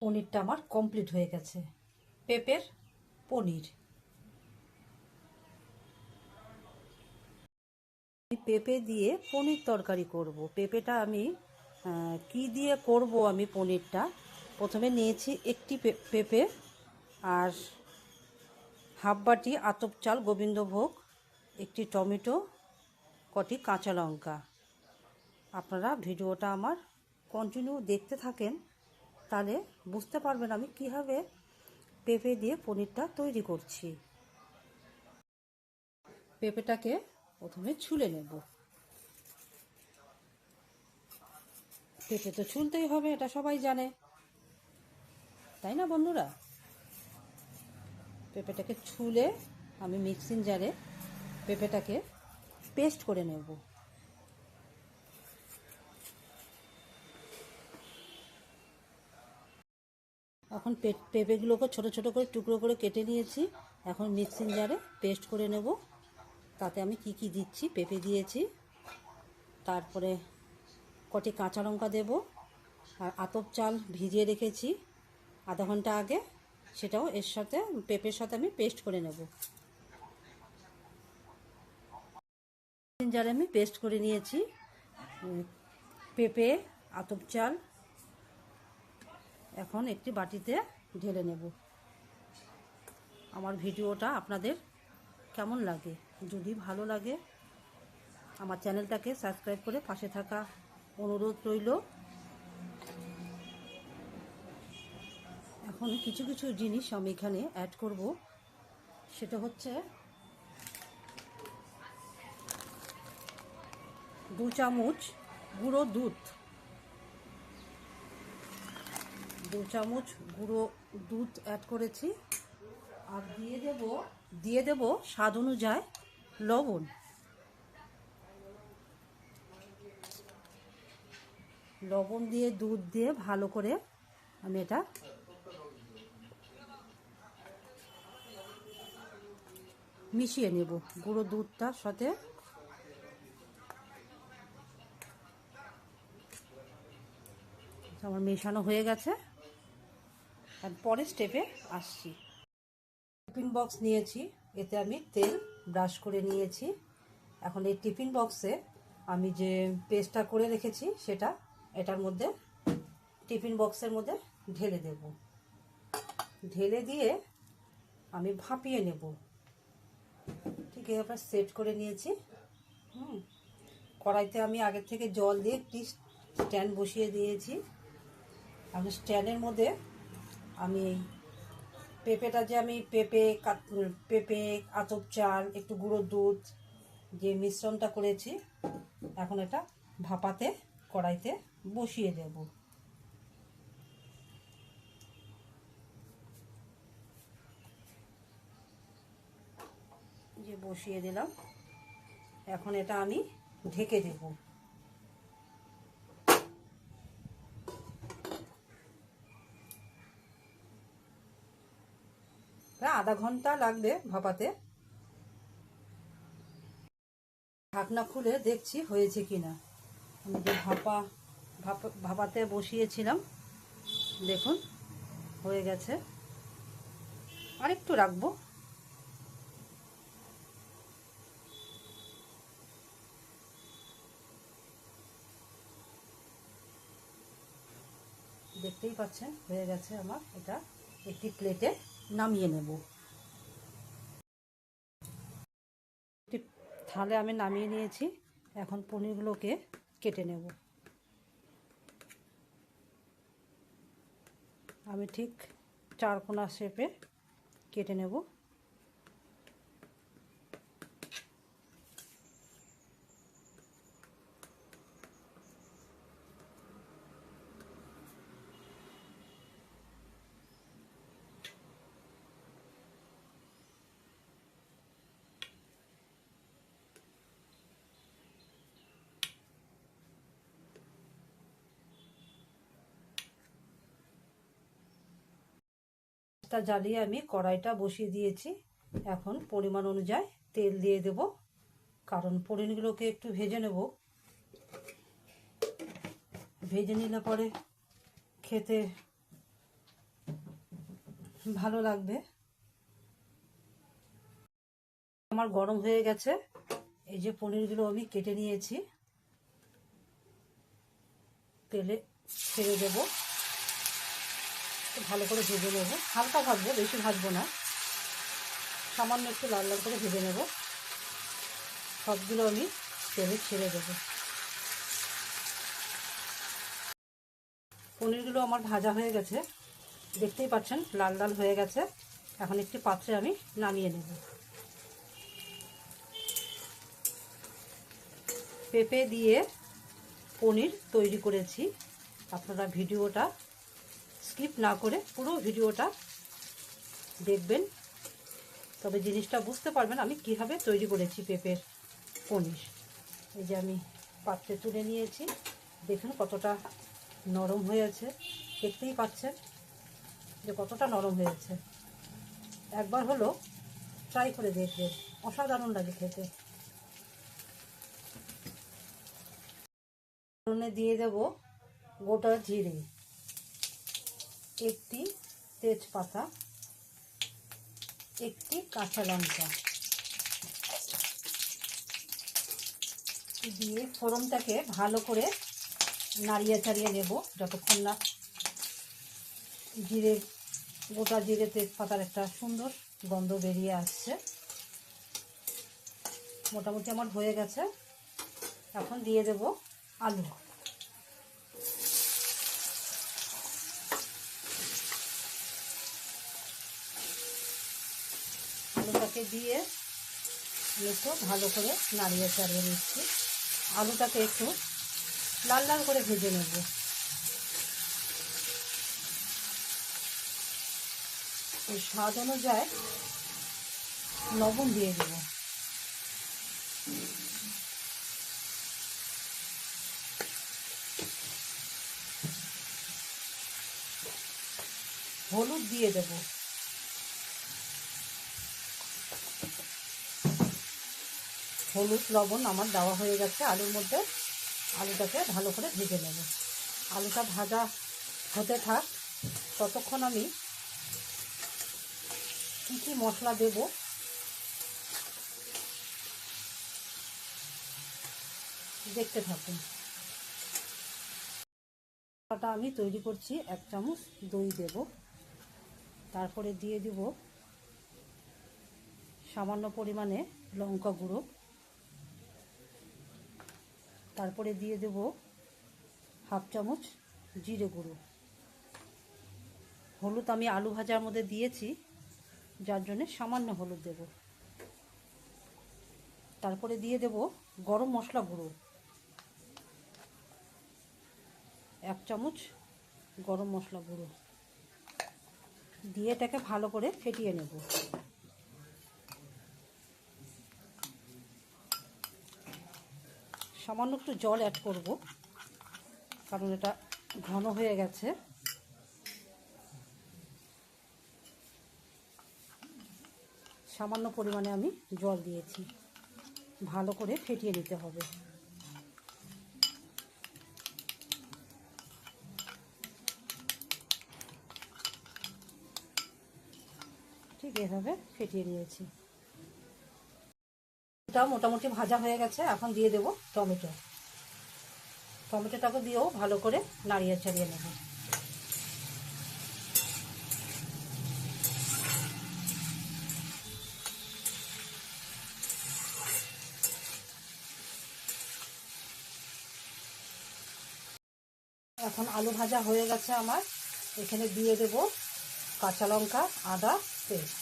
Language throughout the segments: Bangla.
পনিরটা আমার কমপ্লিট হয়ে গেছে। পেঁপের পনির। পেঁপে দিয়ে পনির তরকারি করব। পেঁপেটা আমি কি দিয়ে করব আমি পনিরটা, প্রথমে নিয়েছি একটি পেঁপে আর হাফ বাটি আতপ চাল গোবিন্দভোগ, একটি টমেটো, কটি কাঁচা লঙ্কা। আপনারা ভিডিওটা আমার কন্টিনিউ দেখতে থাকেন, তাহলে বুঝতে পারবেন আমি কীভাবে পেঁপে দিয়ে পনিরটা তৈরি করছি। পেঁপেটাকে প্রথমে ছুলে নেব। পেঁপে তো ছুলতেই হবে, এটা সবাই জানে, তাই না বন্ধুরা? পেঁপেটাকে ছুলে আমি মিক্সিং জারে পেঁপেটাকে পেস্ট করে নেব। এখন পেঁপেগুলোকে ছোট ছোট করে টুকরো করে কেটে নিয়েছি। এখন মিক্সিং জারে পেস্ট করে নেব। তাতে আমি কি কি দিচ্ছি, পেঁপে দিয়েছি, তারপরে কটি কাঁচা লঙ্কা দেব, আর আতপ চাল ভিজিয়ে রেখেছি আধা ঘন্টা আগে, সেটাও এর সাথে পেঁপের সাথে আমি পেস্ট করে নেব। জারে আমি পেস্ট করে নিয়েছি পেঁপে, আতপ চাল। এখন একটি বাটিতে ঢেলে নেব। আমার ভিডিওটা আপনাদের কেমন লাগে? যদি ভালো লাগে আমার চ্যানেলটাকে সাবস্ক্রাইব করে পাশে থাকা অনুরোধ রইল। এখন কিছু কিছু জিনিস আমি এখানে অ্যাড করব। সেটা হচ্ছে 2 চামচ গুঁড়ো দুধ, 2 চামচ গুঁড়ো দুধ অ্যাড করেছি। আর দিয়ে দেব স্বাদ অনুযায়ী লবণ। লবণ দিয়ে দুধ দিয়ে ভালো করে আমি এটা মিশিয়ে নেব গুঁড়ো দুধটার সাথে। আমার মেশানো হয়ে গেছে। আর পরের স্টেপে আসছি। টিফিন বক্স নিয়েছি, এতে আমি তেল ব্রাশ করে নিয়েছি। এখন এই টিফিন বক্সে আমি যে পেস্টটা করে রেখেছি সেটা এটার মধ্যে, টিফিন বক্সের মধ্যে ঢেলে দেব। ঢেলে দিয়ে আমি ভাপিয়ে নেব। ঠিক এবার সেট করে নিয়েছি। কড়াইতে আমি আগের থেকে জল দিয়ে একটি স্ট্যান্ড বসিয়ে দিয়েছি। আমি স্ট্যান্ডের মধ্যে আমি পেঁপেটা যে আমি পেঁপে, আতপ চাল, একটু গুঁড়ো দুধ যে মিশ্রণটা করেছি, এখন এটা ভাপাতে কড়াইতে বসিয়ে দেব। যে বসিয়ে দিলাম, এখন এটা আমি ঢেকে দেব। প্রায় আধা ঘন্টা লাগবে ভাপাতে। ঢাকনা খুলে দেখছি হয়েছে কিনা। আমি যে ভাপাতে বসিয়েছিলাম, দেখুন হয়ে গেছে। আর একটু রাখবো। দেখতেই পাচ্ছেন হয়ে গেছে আমার। এটা একটি প্লেটে নামিয়ে নেব। একটি থালে আমি নামিয়ে নিয়েছি। এখন পনিরগুলোকে কেটে নেব। আমি ঠিক 4 কোনা শেপে কেটে নেব। জ্বালিয়ে আমি কড়াইটা বসিয়ে দিয়েছি। এখন পরিমাণ অনুযায়ী তেল দিয়ে দেব, কারণ পনিরগুলোকে একটু ভেজে নেব। ভেজে নিলে পরে খেতে ভালো লাগবে। আমার গরম হয়ে গেছে, এই যে পনিরগুলো আমি কেটে নিয়েছি, তেলে ছেড়ে দেব, ভালো করে ভেজে নেব। হালকা ভাজবো, বেশি ভাজবো না, সামান্য একটু লাল লাল করে ভেজে নেব। সবগুলো আমি তেলে ছেড়ে দেবো। পনিরগুলো আমার ভাজা হয়ে গেছে, দেখতেই পাচ্ছেন লাল লাল হয়ে গেছে। এখন একটি পাত্রে আমি নামিয়ে নেব। পেঁপে দিয়ে পনির তৈরি করেছি। আপনারা ভিডিওটা স্কিপ না করে পুরো ভিডিওটা দেখবেন, তবে জিনিসটা বুঝতে পারবেন আমি কিভাবে তৈরি করেছি পেঁপের পনির। এই যে আমি পাত্রে তুলে নিয়েছি, দেখুন কতটা নরম হয়েছে, দেখতেই পাচ্ছেন যে কতটা নরম হয়েছে। একবার হলো ট্রাই করে দেখবেন, অসাধারণ লাগে খেতে। দিয়ে দেব গোটা জিরে, একটি তেজপাতা, একটি কাঁচা লঙ্কা দিয়ে ফোড়নটাকে ভালো করে নাড়িয়ে চাড়িয়ে নেব যতক্ষণ না জিরে, গোটা জিরে তেজপাতার একটা সুন্দর গন্ধ বেরিয়ে আসছে। মোটামুটি আমার হয়ে গেছে। এখন দিয়ে দেব আলু। আলুটাকে দিয়ে একটু ভালো করে নাড়িয়ে চাড়িয়ে নিচ্ছি। আলুটাকে একটু লাল লাল করে ভেজে নেব। এই স্বাদ অনুযায়ী লবণ দিয়ে দেব। হলুদ দিয়ে দেব। হলুদ লবণ আমার দেওয়া হয়ে গেছে আলুর মধ্যে। আলুটাকে ভালো করে ভেজে নেব। আলুটা ভাজা হতে থাক, ততক্ষণ আমি কী কী মশলা দেব দেখতে থাকুন। মশলাটা আমি তৈরি করছি। 1 চামচ দই দেব, তারপরে দিয়ে দেব সামান্য পরিমাণে লঙ্কা গুঁড়ো, তারপরে দিয়ে দেব 1/2 চামচ জিরে গুঁড়ো। হলুদ আমি আলু ভাজার মধ্যে দিয়েছি, যার জন্য সামান্য হলুদ দেব। তারপরে দিয়ে দেব গরম মশলা গুঁড়ো, 1 চামচ গরম মশলা গুঁড়ো দিয়ে এটাকে ভালো করে ফেটিয়ে নেব। সামান্য একটু জল অ্যাড করব, কারণ এটা ঘন হয়ে গেছে। সামান্য পরিমাণে আমি জল দিয়েছি, ভালো করে ফেটিয়ে নিতে হবে। ঠিক এভাবে ফেটিয়ে নিয়েছি। এটা মোটামুটি ভাজা হয়ে গেছে। এখন দিয়ে দেব টমেটো। টমেটোটাকে দিয়েও ভালো করে নাড়িয়ে চাড়িয়ে নেব। এখন আলু ভাজা হয়ে গেছে আমার। এখানে দিয়ে দেব কাঁচা লঙ্কা, আদা পেস্ট।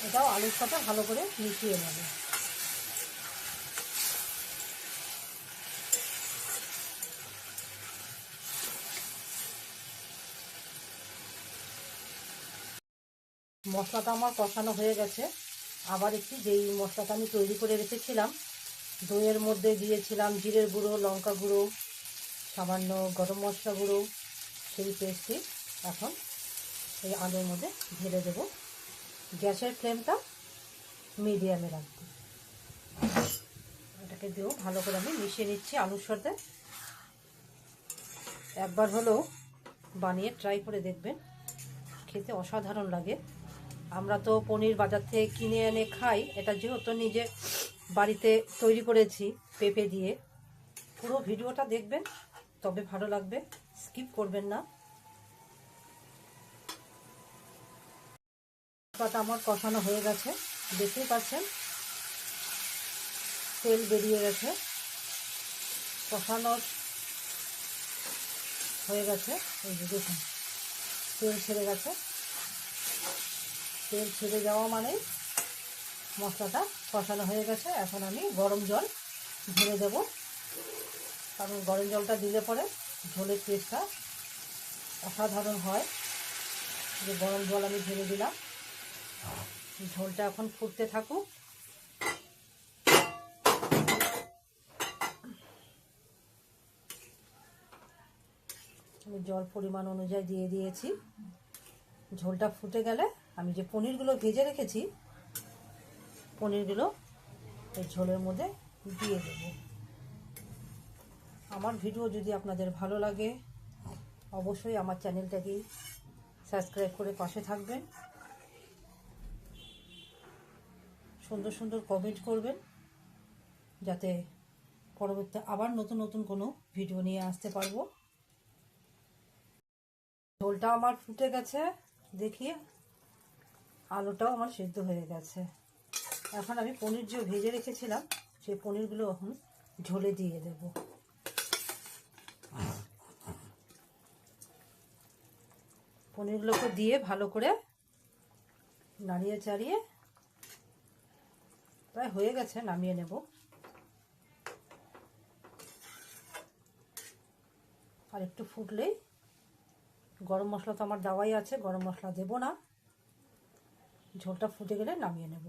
এটাও আলুর সাথে ভালো করে মিশিয়ে নেব। মশলাটা আমার কষানো হয়ে গেছে। আবার একটু যেই মশলাটা আমি তৈরি করে রেখেছিলাম, দইয়ের মধ্যে দিয়েছিলাম জিরের গুঁড়ো, লঙ্কা গুঁড়ো, সামান্য গরম মশলা গুঁড়ো, সেই পেস্টটি এখন এই আলুর মধ্যে ঢেলে দেব। গ্যাসের ফ্লেমটা মিডিয়ামে রাখবো। এটাকে দিয়েও ভালো করে আমি মিশিয়ে নিচ্ছি আলুর সাথে। একবার হলেও বানিয়ে ট্রাই করে দেখবেন, খেতে অসাধারণ লাগে। আমরা তো পনির বাজার থেকে কিনে এনে খাই, এটা যেহেতু নিজে বাড়িতে তৈরি করেছি পেঁপে দিয়ে। পুরো ভিডিওটা দেখবেন, তবে ভালো লাগবে, স্কিপ করবেন না। মশলাটা আমার কষানো হয়ে গেছে, দেখতেই পাচ্ছেন তেল বেরিয়ে গেছে, কষানো হয়ে গেছে। এই যে দেখুন তেল ছেড়ে গেছে, তেল ছেড়ে যাওয়া মানে মশলাটা কষানো হয়ে গেছে। এখন আমি গরম জল ঢেলে দেব, কারণ গরম জলটা দিলে পরে ঝোলের টেস্টটা অসাধারণ হয়। যে গরম জল আমি ঢেলে দিলাম, ঝোলটা এখন ফুটতে থাকুক। আমি জল পরিমাণ অনুযায়ী দিয়ে দিয়েছি। ঝোলটা ফুটে গেলে আমি যে পনিরগুলো ভেজে রেখেছি, পনিরগুলো এই ঝোলের মধ্যে দিয়ে দেব। আমার ভিডিও যদি আপনাদের ভালো লাগে, অবশ্যই আমার চ্যানেলটাকে সাবস্ক্রাইব করে পাশে থাকবেন, সুন্দর সুন্দর কমেন্ট করবেন, যাতে পরবর্তী আবার নতুন নতুন কোনো ভিডিও নিয়ে আসতে পারবো। ঝোলটা আমার ফুটে গেছে, দেখি আলুটাও আমার সিদ্ধ হয়ে গেছে। এখন আমি পনির যে ভেজে রেখেছিলাম, সেই পনিরগুলো এখন ঝোলে দিয়ে দেব। পনিরগুলোকে দিয়ে ভালো করে নাড়িয়ে চাড়িয়ে প্রায় হয়ে গেছে, নামিয়ে নেব। আর একটু ফুটলেই, গরম মশলা তো আমার দেওয়াই আছে, গরম মশলা দেব না, ঝোলটা ফুটে গেলে নামিয়ে নেব।